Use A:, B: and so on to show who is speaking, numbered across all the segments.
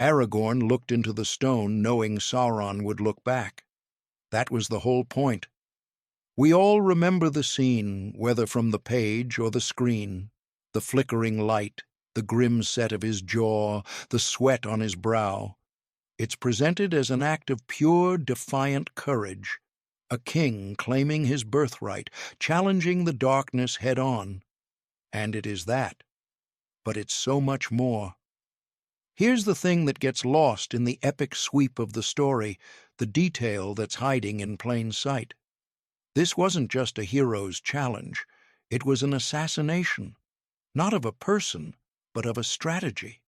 A: Aragorn looked into the stone knowing Sauron would look back. That was the whole point. We all remember the scene, whether from the page or the screen, the flickering light, the grim set of his jaw, the sweat on his brow. It's presented as an act of pure, defiant courage, a king claiming his birthright, challenging the darkness head-on. And it is that. But it's so much more. Here's the thing that gets lost in the epic sweep of the story, the detail that's hiding in plain sight. This wasn't just a hero's challenge. It was an assassination, not of a person, but of a strategy.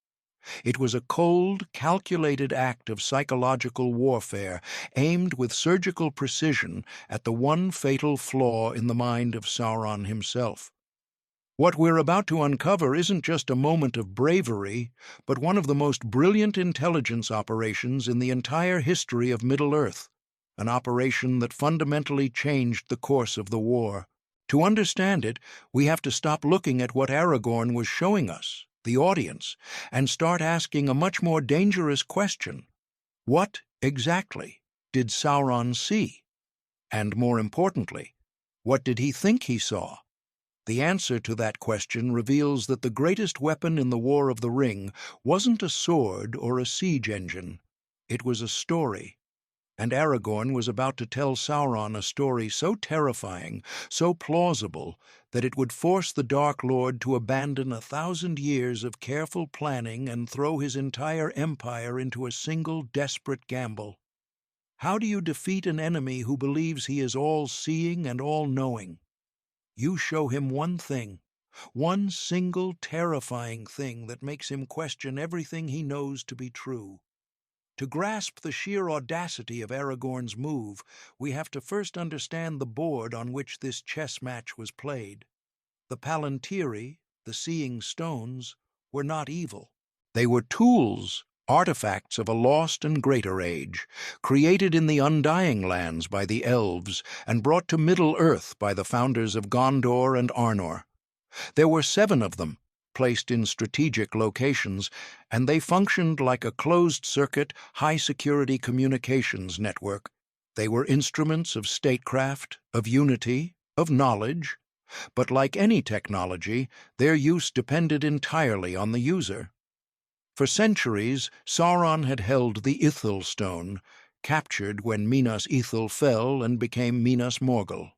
A: It was a cold, calculated act of psychological warfare aimed with surgical precision at the one fatal flaw in the mind of Sauron himself. What we're about to uncover isn't just a moment of bravery, but one of the most brilliant intelligence operations in the entire history of Middle-earth, an operation that fundamentally changed the course of the war. To understand it, we have to stop looking at what Aragorn was showing us, the audience, and start asking a much more dangerous question. What, exactly, did Sauron see? And more importantly, what did he think he saw? The answer to that question reveals that the greatest weapon in the War of the Ring wasn't a sword or a siege engine. It was a story. And Aragorn was about to tell Sauron a story so terrifying, so plausible, that it would force the Dark Lord to abandon 1,000 years of careful planning and throw his entire empire into a single desperate gamble. How do you defeat an enemy who believes he is all-seeing and all-knowing? You show him one thing, one single terrifying thing that makes him question everything he knows to be true. To grasp the sheer audacity of Aragorn's move, we have to first understand the board on which this chess match was played. The Palantír, the seeing stones, were not evil. They were tools, artifacts of a lost and greater age, created in the Undying Lands by the Elves and brought to Middle-earth by the founders of Gondor and Arnor. There were 7 of them, placed in strategic locations, and they functioned like a closed-circuit, high-security communications network. They were instruments of statecraft, of unity, of knowledge, but like any technology, their use depended entirely on the user. For centuries, Sauron had held the Ithil Stone, captured when Minas Ithil fell and became Minas Morgul.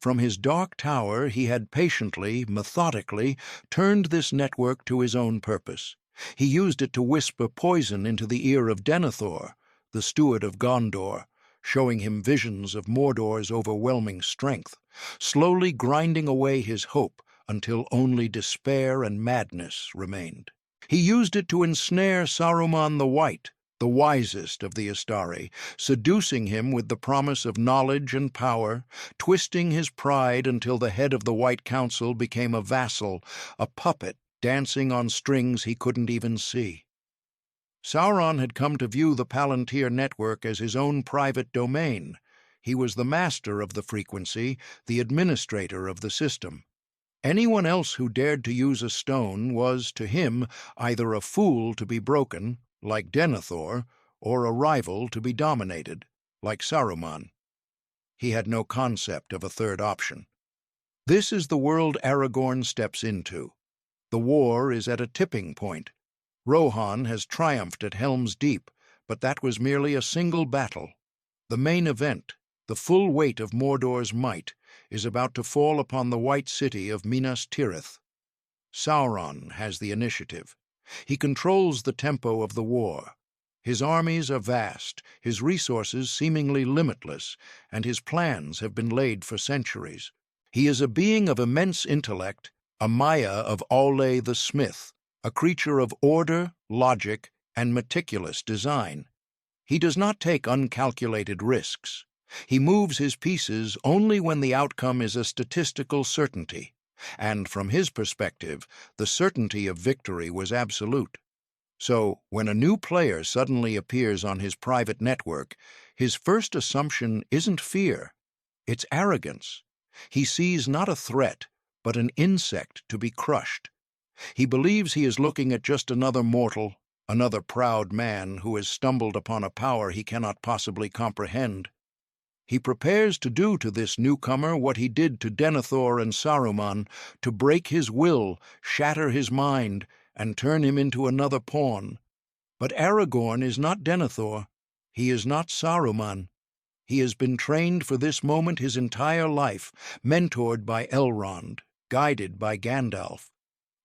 A: From his dark tower he had patiently, methodically, turned this network to his own purpose. He used it to whisper poison into the ear of Denethor, the steward of Gondor, showing him visions of Mordor's overwhelming strength, slowly grinding away his hope until only despair and madness remained. He used it to ensnare Saruman the White, the wisest of the Istari, seducing him with the promise of knowledge and power, twisting his pride until the head of the White Council became a vassal, a puppet dancing on strings he couldn't even see. Sauron had come to view the Palantir network as his own private domain. He was the master of the frequency, the administrator of the system. Anyone else who dared to use a stone was, to him, either a fool to be broken, like Denethor, or a rival to be dominated, like Saruman. He had no concept of a third option. This is the world Aragorn steps into. The war is at a tipping point. Rohan has triumphed at Helm's Deep, but that was merely a single battle. The main event, the full weight of Mordor's might, is about to fall upon the White City of Minas Tirith. Sauron has the initiative. He controls the tempo of the war. His armies are vast, his resources seemingly limitless, and his plans have been laid for centuries. He is a being of immense intellect, a Maya of Aule the Smith, a creature of order, logic, and meticulous design. He does not take uncalculated risks. He moves his pieces only when the outcome is a statistical certainty, and from his perspective, the certainty of victory was absolute. So, when a new player suddenly appears on his private network, his first assumption isn't fear, it's arrogance. He sees not a threat, but an insect to be crushed. He believes he is looking at just another mortal, another proud man who has stumbled upon a power he cannot possibly comprehend. He prepares to do to this newcomer what he did to Denethor and Saruman, to break his will, shatter his mind, and turn him into another pawn. But Aragorn is not Denethor. He is not Saruman. He has been trained for this moment his entire life, mentored by Elrond, guided by Gandalf.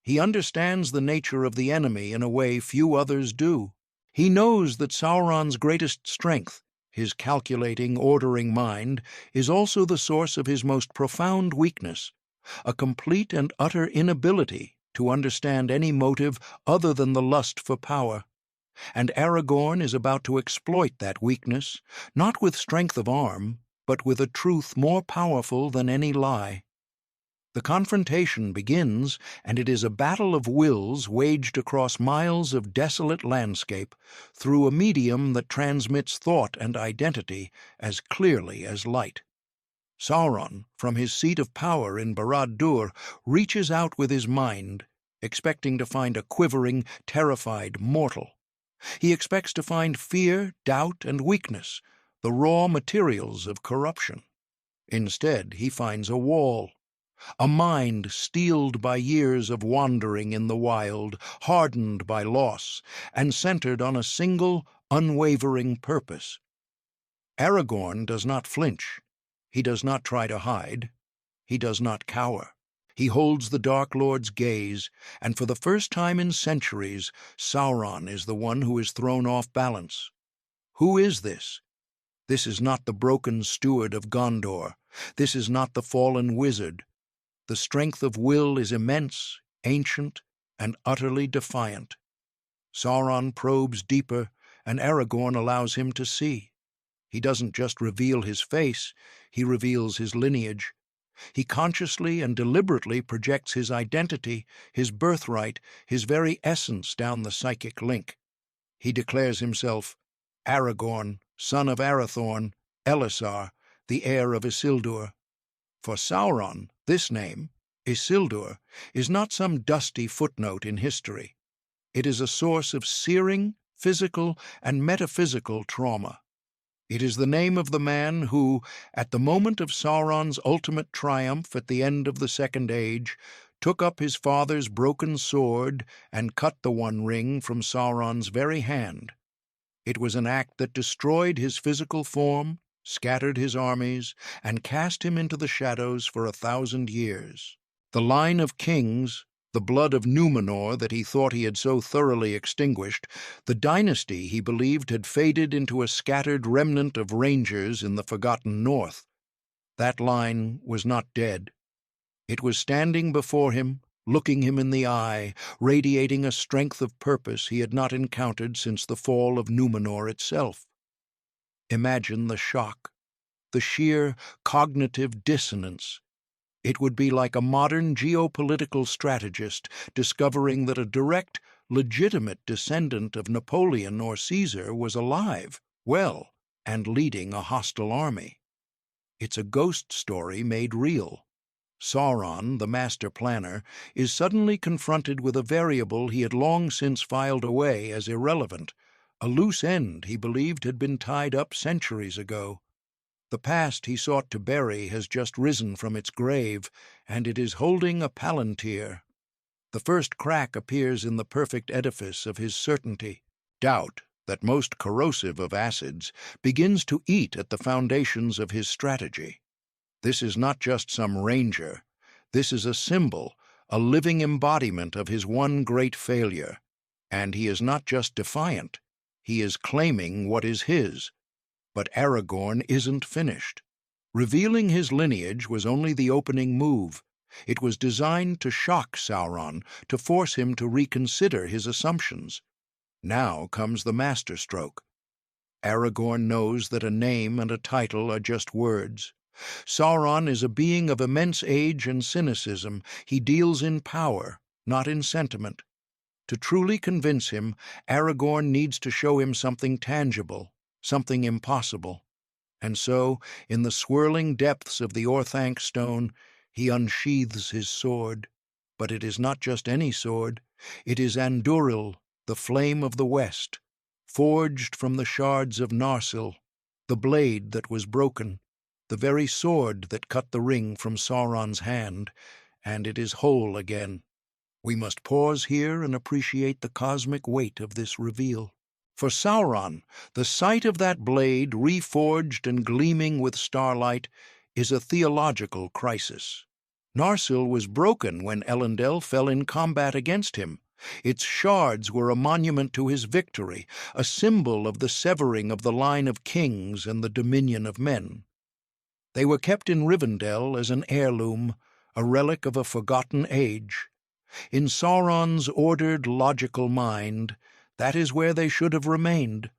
A: He understands the nature of the enemy in a way few others do. He knows that Sauron's greatest strength, his calculating, ordering mind, is also the source of his most profound weakness, a complete and utter inability to understand any motive other than the lust for power. And Aragorn is about to exploit that weakness, not with strength of arm, but with a truth more powerful than any lie. The confrontation begins, and it is a battle of wills waged across miles of desolate landscape through a medium that transmits thought and identity as clearly as light. Sauron, from his seat of power in Barad-dûr, reaches out with his mind, expecting to find a quivering, terrified mortal. He expects to find fear, doubt, and weakness, the raw materials of corruption. Instead, he finds a wall. A mind steeled by years of wandering in the wild, hardened by loss, and centered on a single, unwavering purpose. Aragorn does not flinch. He does not try to hide. He does not cower. He holds the Dark Lord's gaze, and for the first time in centuries, Sauron is the one who is thrown off balance. Who is this? This is not the broken steward of Gondor. This is not the fallen wizard. The strength of will is immense, ancient, and utterly defiant. Sauron probes deeper, and Aragorn allows him to see. He doesn't just reveal his face, he reveals his lineage. He consciously and deliberately projects his identity, his birthright, his very essence down the psychic link. He declares himself Aragorn, son of Arathorn, Elisar, the heir of Isildur. For Sauron, this name, Isildur, is not some dusty footnote in history. It is a source of searing, physical, and metaphysical trauma. It is the name of the man who, at the moment of Sauron's ultimate triumph at the end of the Second Age, took up his father's broken sword and cut the One Ring from Sauron's very hand. It was an act that destroyed his physical form, scattered his armies, and cast him into the shadows for 1,000 years. The line of kings, the blood of Númenor that he thought he had so thoroughly extinguished, the dynasty he believed had faded into a scattered remnant of rangers in the forgotten north. That line was not dead. It was standing before him, looking him in the eye, radiating a strength of purpose he had not encountered since the fall of Númenor itself. Imagine the shock, the sheer cognitive dissonance. It would be like a modern geopolitical strategist discovering that a direct, legitimate descendant of Napoleon or Caesar was alive, well, and leading a hostile army. It's a ghost story made real. Sauron, the master planner, is suddenly confronted with a variable he had long since filed away as irrelevant, a loose end he believed had been tied up centuries ago. The past he sought to bury has just risen from its grave, and it is holding a Palantír. The first crack appears in the perfect edifice of his certainty. Doubt, that most corrosive of acids, begins to eat at the foundations of his strategy. This is not just some ranger. This is a symbol, a living embodiment of his one great failure. And he is not just defiant. He is claiming what is his. But Aragorn isn't finished. Revealing his lineage was only the opening move. It was designed to shock Sauron, to force him to reconsider his assumptions. Now comes the masterstroke. Aragorn knows that a name and a title are just words. Sauron is a being of immense age and cynicism. He deals in power, not in sentiment. To truly convince him, Aragorn needs to show him something tangible, something impossible. And so, in the swirling depths of the Orthanc stone, he unsheathes his sword. But it is not just any sword. It is Andúril, the flame of the West, forged from the shards of Narsil, the blade that was broken, the very sword that cut the ring from Sauron's hand, and it is whole again. We must pause here and appreciate the cosmic weight of this reveal. For Sauron, the sight of that blade, reforged and gleaming with starlight, is a theological crisis. Narsil was broken when Elendil fell in combat against him. Its shards were a monument to his victory, a symbol of the severing of the line of kings and the dominion of men. They were kept in Rivendell as an heirloom, a relic of a forgotten age. In Sauron's ordered, logical mind, that is where they should have remained,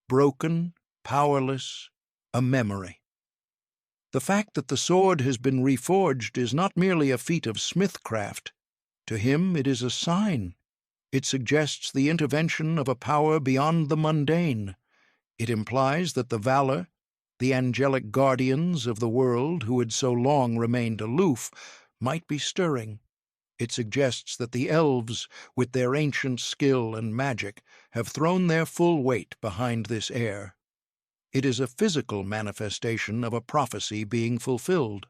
A: broken, powerless, a memory. The fact that the sword has been reforged is not merely a feat of smithcraft. To him it is a sign. It suggests the intervention of a power beyond the mundane. It implies that the Valar, the angelic guardians of the world who had so long remained aloof, might be stirring. It suggests that the elves, with their ancient skill and magic, have thrown their full weight behind this heir. It is a physical manifestation of a prophecy being fulfilled.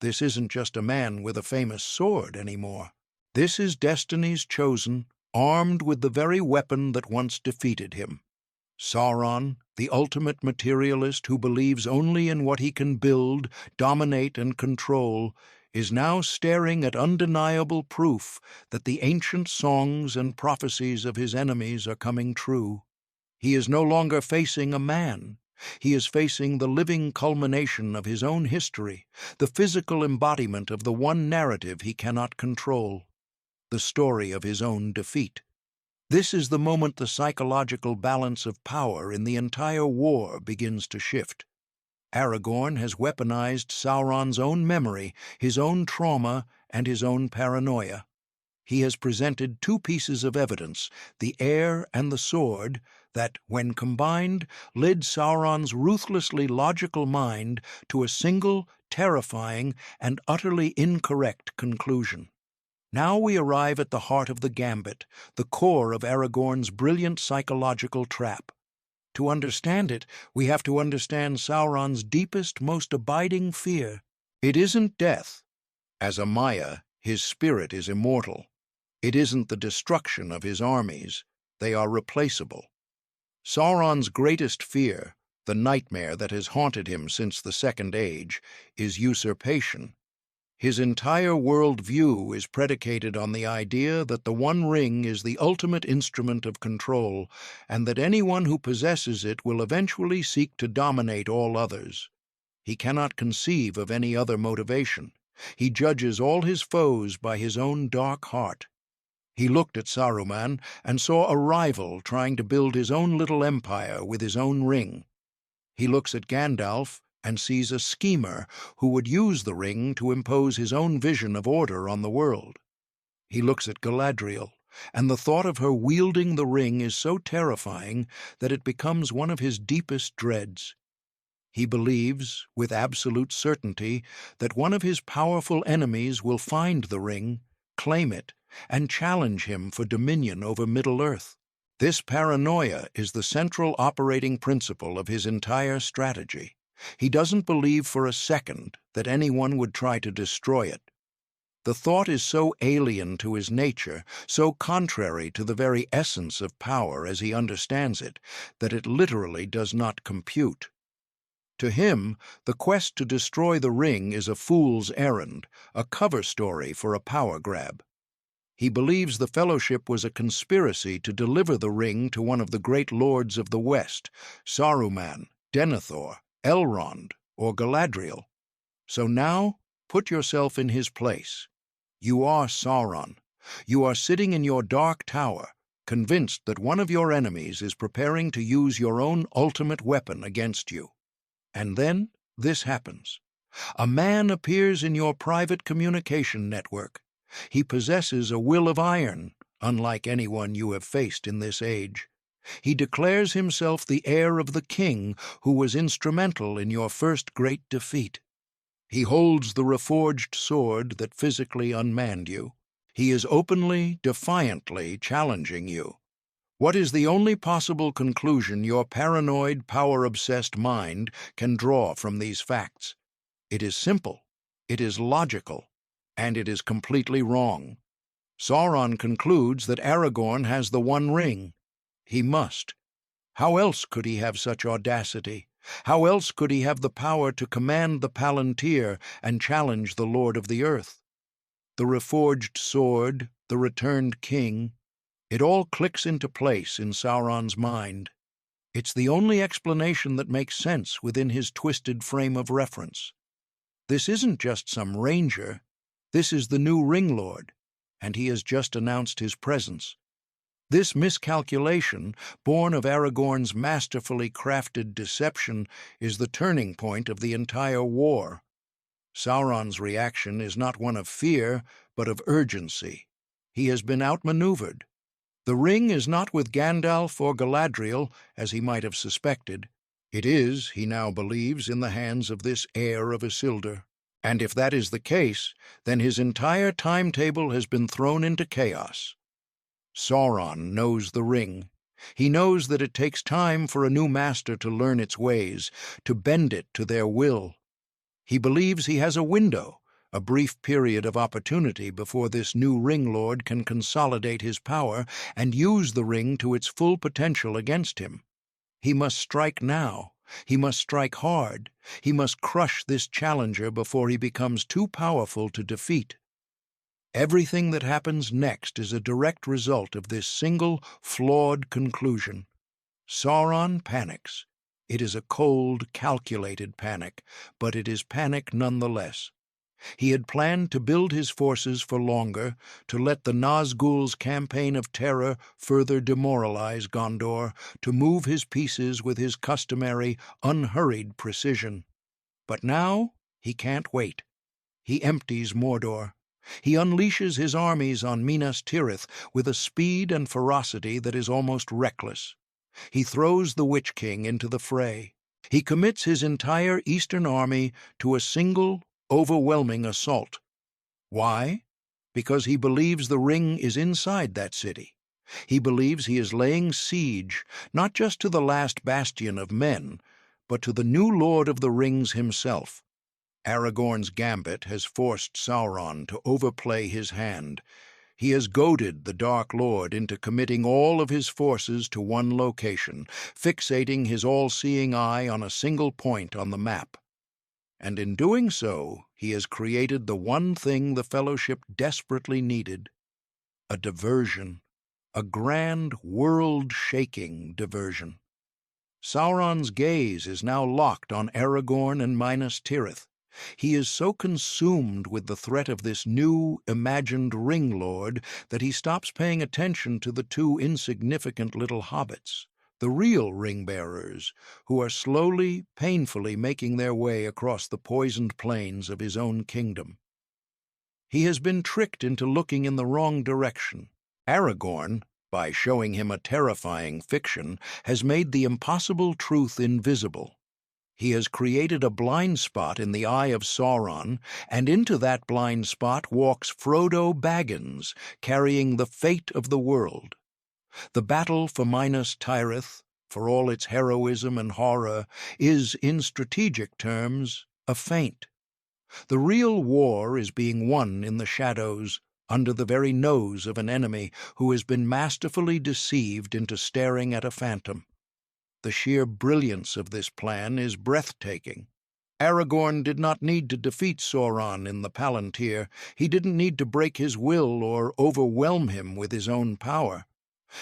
A: This isn't just a man with a famous sword anymore. This is destiny's chosen, armed with the very weapon that once defeated him. Sauron, the ultimate materialist who believes only in what he can build, dominate, and control, is now staring at undeniable proof that the ancient songs and prophecies of his enemies are coming true. He is no longer facing a man. He is facing the living culmination of his own history, the physical embodiment of the one narrative he cannot control, the story of his own defeat. This is the moment the psychological balance of power in the entire war begins to shift. Aragorn has weaponized Sauron's own memory, his own trauma, and his own paranoia. He has presented two pieces of evidence, the heir and the sword, that, when combined, led Sauron's ruthlessly logical mind to a single, terrifying, and utterly incorrect conclusion. Now we arrive at the heart of the gambit, the core of Aragorn's brilliant psychological trap. To understand it, we have to understand Sauron's deepest, most abiding fear. It isn't death. As a Maya, his spirit is immortal. It isn't the destruction of his armies. They are replaceable. Sauron's greatest fear, the nightmare that has haunted him since the Second Age, is usurpation. His entire world-view is predicated on the idea that the One Ring is the ultimate instrument of control, and that anyone who possesses it will eventually seek to dominate all others. He cannot conceive of any other motivation. He judges all his foes by his own dark heart. He looked at Saruman and saw a rival trying to build his own little empire with his own ring. He looks at Gandalf and sees a schemer who would use the ring to impose his own vision of order on the world. He looks at Galadriel, and the thought of her wielding the ring is so terrifying that it becomes one of his deepest dreads. He believes, with absolute certainty, that one of his powerful enemies will find the ring, claim it, and challenge him for dominion over Middle-earth. This paranoia is the central operating principle of his entire strategy. He doesn't believe for a second that anyone would try to destroy it. The thought is so alien to his nature, so contrary to the very essence of power as he understands it, that it literally does not compute. To him, the quest to destroy the ring is a fool's errand, a cover story for a power grab. He believes the Fellowship was a conspiracy to deliver the ring to one of the great lords of the West, Saruman, Denethor, Elrond, or Galadriel. So now, put yourself in his place. You are Sauron. You are sitting in your dark tower, convinced that one of your enemies is preparing to use your own ultimate weapon against you. And then this happens. A man appears in your private communication network. He possesses a will of iron, unlike anyone you have faced in this age. He declares himself the heir of the king who was instrumental in your first great defeat. He holds the reforged sword that physically unmanned you. He is openly, defiantly challenging you. What is the only possible conclusion your paranoid, power-obsessed mind can draw from these facts? It is simple, it is logical, and it is completely wrong. Sauron concludes that Aragorn has the One Ring. He must. How else could he have such audacity? How else could he have the power to command the Palantir and challenge the Lord of the Earth? The reforged sword, the returned king, it all clicks into place in Sauron's mind. It's the only explanation that makes sense within his twisted frame of reference. This isn't just some ranger. This is the new Ring Lord, and he has just announced his presence. This miscalculation, born of Aragorn's masterfully crafted deception, is the turning point of the entire war. Sauron's reaction is not one of fear, but of urgency. He has been outmaneuvered. The ring is not with Gandalf or Galadriel, as he might have suspected. It is, he now believes, in the hands of this heir of Isildur. And if that is the case, then his entire timetable has been thrown into chaos. Sauron knows the ring. He knows that it takes time for a new master to learn its ways, to bend it to their will. He believes he has a window, a brief period of opportunity before this new Ring Lord can consolidate his power and use the ring to its full potential against him. He must strike now. He must strike hard. He must crush this challenger before he becomes too powerful to defeat. Everything that happens next is a direct result of this single, flawed conclusion. Sauron panics. It is a cold, calculated panic, but it is panic nonetheless. He had planned to build his forces for longer, to let the Nazgul's campaign of terror further demoralize Gondor, to move his pieces with his customary, unhurried precision. But now he can't wait. He empties Mordor. He unleashes his armies on Minas Tirith with a speed and ferocity that is almost reckless. He throws the Witch King into the fray. He commits his entire eastern army to a single, overwhelming assault. Why? Because he believes the ring is inside that city. He believes he is laying siege, not just to the last bastion of men, but to the new Lord of the Rings himself. Aragorn's gambit has forced Sauron to overplay his hand. He has goaded the Dark Lord into committing all of his forces to one location, fixating his all-seeing eye on a single point on the map. And in doing so, he has created the one thing the Fellowship desperately needed: a diversion, a grand, world-shaking diversion. Sauron's gaze is now locked on Aragorn and Minas Tirith. He is so consumed with the threat of this new, imagined Ring Lord that he stops paying attention to the two insignificant little hobbits, the real ring-bearers, who are slowly, painfully making their way across the poisoned plains of his own kingdom. He has been tricked into looking in the wrong direction. Aragorn, by showing him a terrifying fiction, has made the impossible truth invisible. He has created a blind spot in the eye of Sauron, and into that blind spot walks Frodo Baggins, carrying the fate of the world. The battle for Minas Tirith, for all its heroism and horror, is, in strategic terms, a feint. The real war is being won in the shadows, under the very nose of an enemy who has been masterfully deceived into staring at a phantom. The sheer brilliance of this plan is breathtaking. Aragorn did not need to defeat Sauron in the Palantir. He didn't need to break his will or overwhelm him with his own power.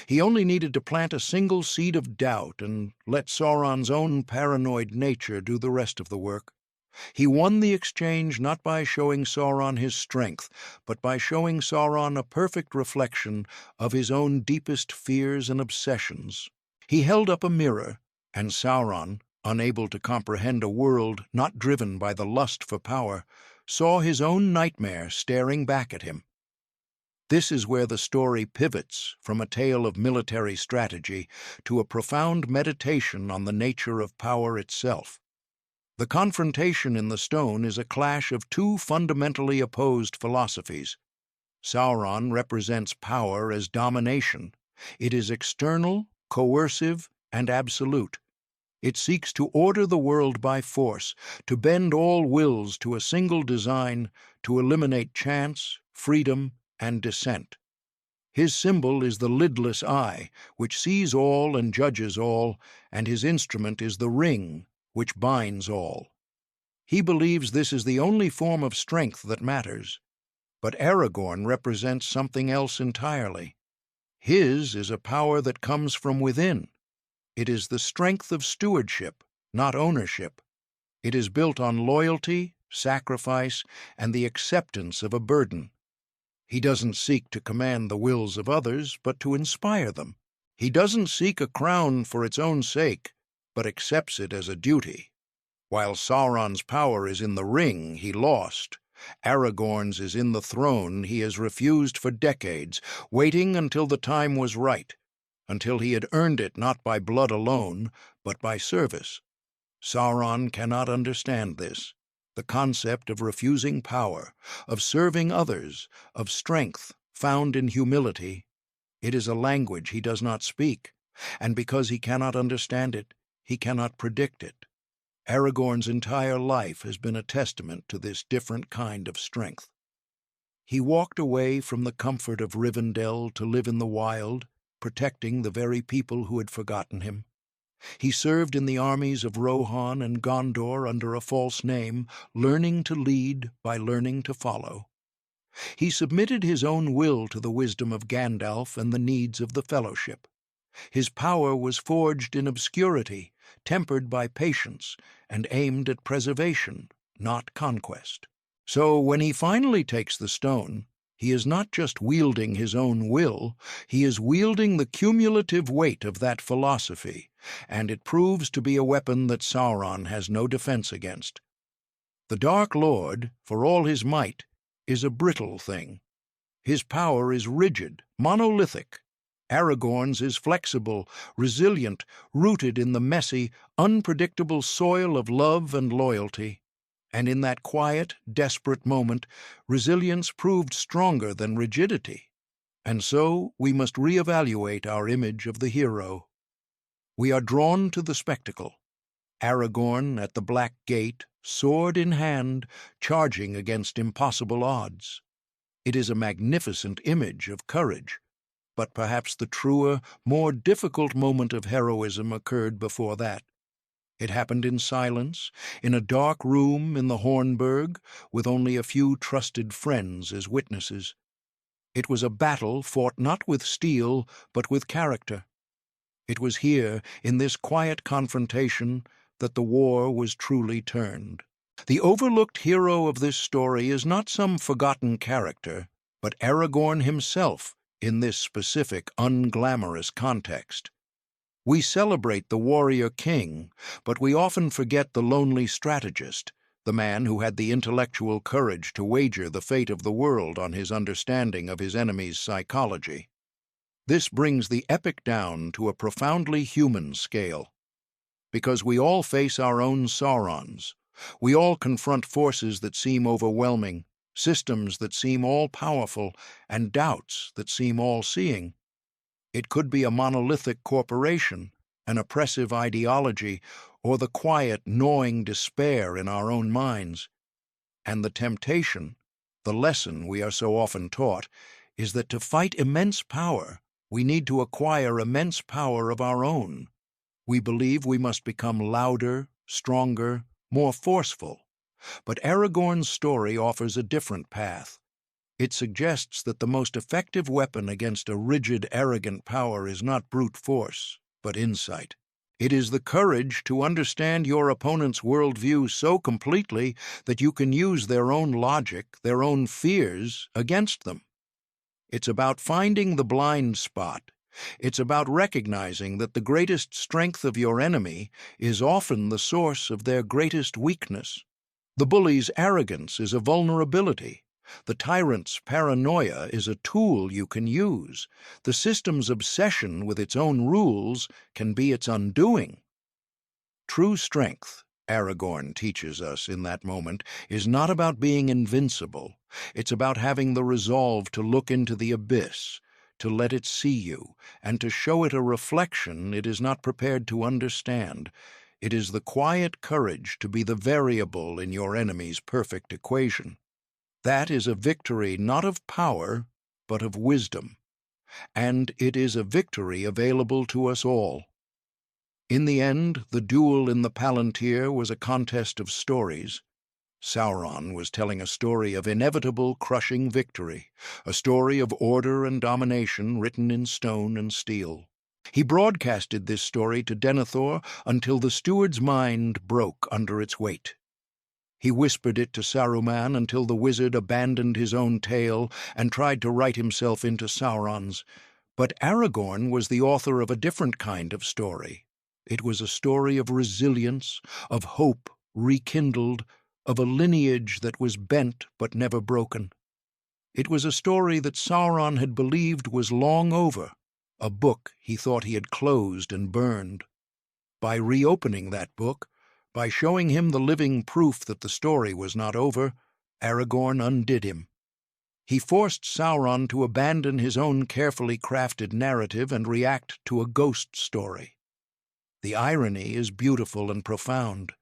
A: He only needed to plant a single seed of doubt and let Sauron's own paranoid nature do the rest of the work. He won the exchange not by showing Sauron his strength, but by showing Sauron a perfect reflection of his own deepest fears and obsessions. He held up a mirror, and Sauron, unable to comprehend a world not driven by the lust for power, saw his own nightmare staring back at him. This is where the story pivots from a tale of military strategy to a profound meditation on the nature of power itself. The confrontation in the stone is a clash of two fundamentally opposed philosophies. Sauron represents power as domination. It is external, coercive, and absolute. It seeks to order the world by force, to bend all wills to a single design, to eliminate chance, freedom, and dissent. His symbol is the lidless eye, which sees all and judges all, and his instrument is the ring, which binds all. He believes this is the only form of strength that matters. But Aragorn represents something else entirely. His is a power that comes from within. It is the strength of stewardship, not ownership. It is built on loyalty, sacrifice, and the acceptance of a burden. He doesn't seek to command the wills of others, but to inspire them. He doesn't seek a crown for its own sake, but accepts it as a duty. While Sauron's power is in the ring he lost, Aragorn's is in the throne he has refused for decades, waiting until the time was right, until he had earned it not by blood alone, but by service. Sauron cannot understand this, the concept of refusing power, of serving others, of strength found in humility. It is a language he does not speak, and because he cannot understand it, he cannot predict it. Aragorn's entire life has been a testament to this different kind of strength. He walked away from the comfort of Rivendell to live in the wild, protecting the very people who had forgotten him. He served in the armies of Rohan and Gondor under a false name, learning to lead by learning to follow. He submitted his own will to the wisdom of Gandalf and the needs of the Fellowship. His power was forged in obscurity, tempered by patience, and aimed at preservation, not conquest. So when he finally takes the stone, he is not just wielding his own will, he is wielding the cumulative weight of that philosophy, and it proves to be a weapon that Sauron has no defense against. The Dark Lord, for all his might, is a brittle thing. His power is rigid, monolithic. Aragorn's is flexible, resilient, rooted in the messy, unpredictable soil of love and loyalty. And in that quiet, desperate moment, resilience proved stronger than rigidity. And so we must reevaluate our image of the hero. We are drawn to the spectacle. Aragorn at the Black Gate, sword in hand, charging against impossible odds. It is a magnificent image of courage. But perhaps the truer, more difficult moment of heroism occurred before that. It happened in silence, in a dark room in the Hornburg, with only a few trusted friends as witnesses. It was a battle fought not with steel, but with character. It was here, in this quiet confrontation, that the war was truly turned. The overlooked hero of this story is not some forgotten character, but Aragorn himself in this specific, unglamorous context. We celebrate the warrior king, but we often forget the lonely strategist, the man who had the intellectual courage to wager the fate of the world on his understanding of his enemy's psychology. This brings the epic down to a profoundly human scale. Because we all face our own Saurons, we all confront forces that seem overwhelming, systems that seem all-powerful, and doubts that seem all-seeing. It could be a monolithic corporation, an oppressive ideology, or the quiet, gnawing despair in our own minds. And the temptation, the lesson we are so often taught, is that to fight immense power, we need to acquire immense power of our own. We believe we must become louder, stronger, more forceful. But Aragorn's story offers a different path. It suggests that the most effective weapon against a rigid, arrogant power is not brute force, but insight. It is the courage to understand your opponent's worldview so completely that you can use their own logic, their own fears, against them. It's about finding the blind spot. It's about recognizing that the greatest strength of your enemy is often the source of their greatest weakness. The bully's arrogance is a vulnerability. The tyrant's paranoia is a tool you can use. The system's obsession with its own rules can be its undoing. True strength, Aragorn teaches us in that moment, is not about being invincible. It's about having the resolve to look into the abyss, to let it see you, and to show it a reflection it is not prepared to understand. It is the quiet courage to be the variable in your enemy's perfect equation. That is a victory not of power, but of wisdom. And it is a victory available to us all. In the end, the duel in the Palantir was a contest of stories. Sauron was telling a story of inevitable, crushing victory, a story of order and domination written in stone and steel. He broadcasted this story to Denethor until the steward's mind broke under its weight. He whispered it to Saruman until the wizard abandoned his own tale and tried to write himself into Sauron's. But Aragorn was the author of a different kind of story. It was a story of resilience, of hope rekindled, of a lineage that was bent but never broken. It was a story that Sauron had believed was long over, a book he thought he had closed and burned. By reopening that book, by showing him the living proof that the story was not over, Aragorn undid him. He forced Sauron to abandon his own carefully crafted narrative and react to a ghost story. The irony is beautiful and profound.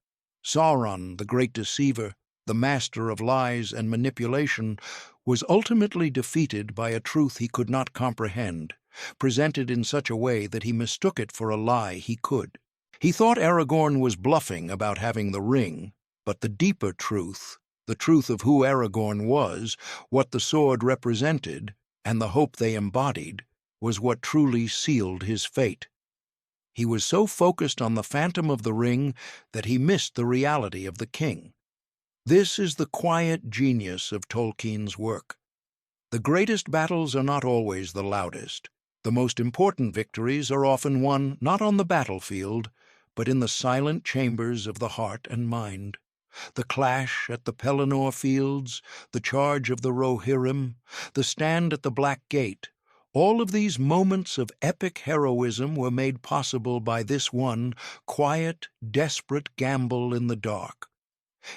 A: Sauron, the great deceiver, the master of lies and manipulation, was ultimately defeated by a truth he could not comprehend, presented in such a way that he mistook it for a lie he could. He thought Aragorn was bluffing about having the ring, but the deeper truth, the truth of who Aragorn was, what the sword represented, and the hope they embodied, was what truly sealed his fate. He was so focused on the phantom of the ring that he missed the reality of the king. This is the quiet genius of Tolkien's work. The greatest battles are not always the loudest. The most important victories are often won not on the battlefield, but in the silent chambers of the heart and mind. The clash at the Pelennor fields, the charge of the Rohirrim, the stand at the Black Gate, all of these moments of epic heroism were made possible by this one quiet, desperate gamble in the dark.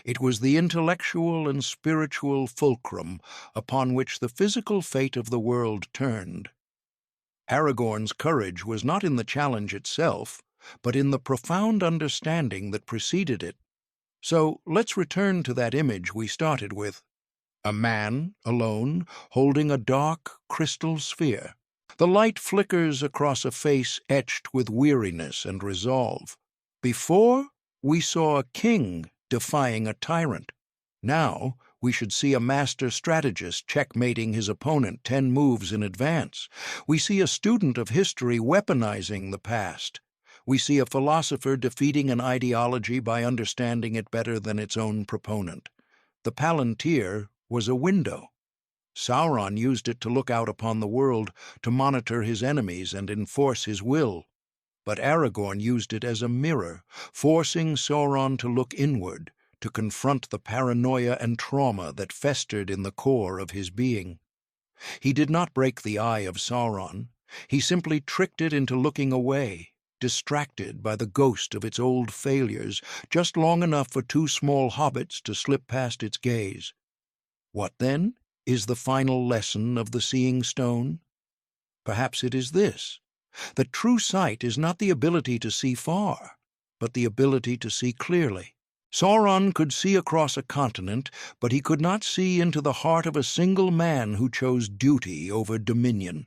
A: It was the intellectual and spiritual fulcrum upon which the physical fate of the world turned. Aragorn's courage was not in the challenge itself, but in the profound understanding that preceded it. So let's return to that image we started with. A man, alone, holding a dark, crystal sphere. The light flickers across a face etched with weariness and resolve. Before, we saw a king defying a tyrant. Now, we should see a master strategist checkmating his opponent 10 moves in advance. We see a student of history weaponizing the past. We see a philosopher defeating an ideology by understanding it better than its own proponent. The Palantir was a window. Sauron used it to look out upon the world, to monitor his enemies and enforce his will. But Aragorn used it as a mirror, forcing Sauron to look inward, to confront the paranoia and trauma that festered in the core of his being. He did not break the eye of Sauron. He simply tricked it into looking away, distracted by the ghost of its old failures, just long enough for 2 small hobbits to slip past its gaze. What, then, is the final lesson of the Seeing Stone? Perhaps it is this, that true sight is not the ability to see far, but the ability to see clearly. Sauron could see across a continent, but he could not see into the heart of a single man who chose duty over dominion.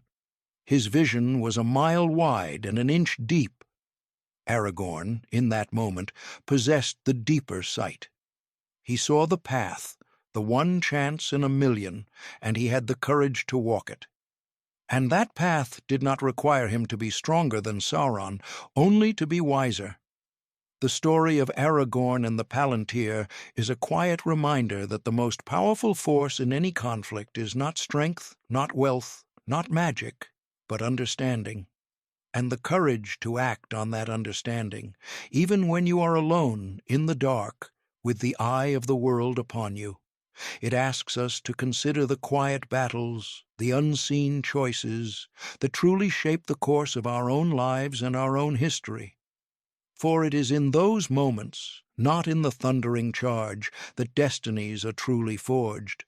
A: His vision was a mile wide and an inch deep. Aragorn, in that moment, possessed the deeper sight. He saw the path, the one chance in a million, and he had the courage to walk it. And that path did not require him to be stronger than Sauron, only to be wiser. The story of Aragorn and the Palantir is a quiet reminder that the most powerful force in any conflict is not strength, not wealth, not magic, but understanding. And the courage to act on that understanding, even when you are alone, in the dark, with the eye of the world upon you. It asks us to consider the quiet battles, the unseen choices, that truly shape the course of our own lives and our own history. For it is in those moments, not in the thundering charge, that destinies are truly forged.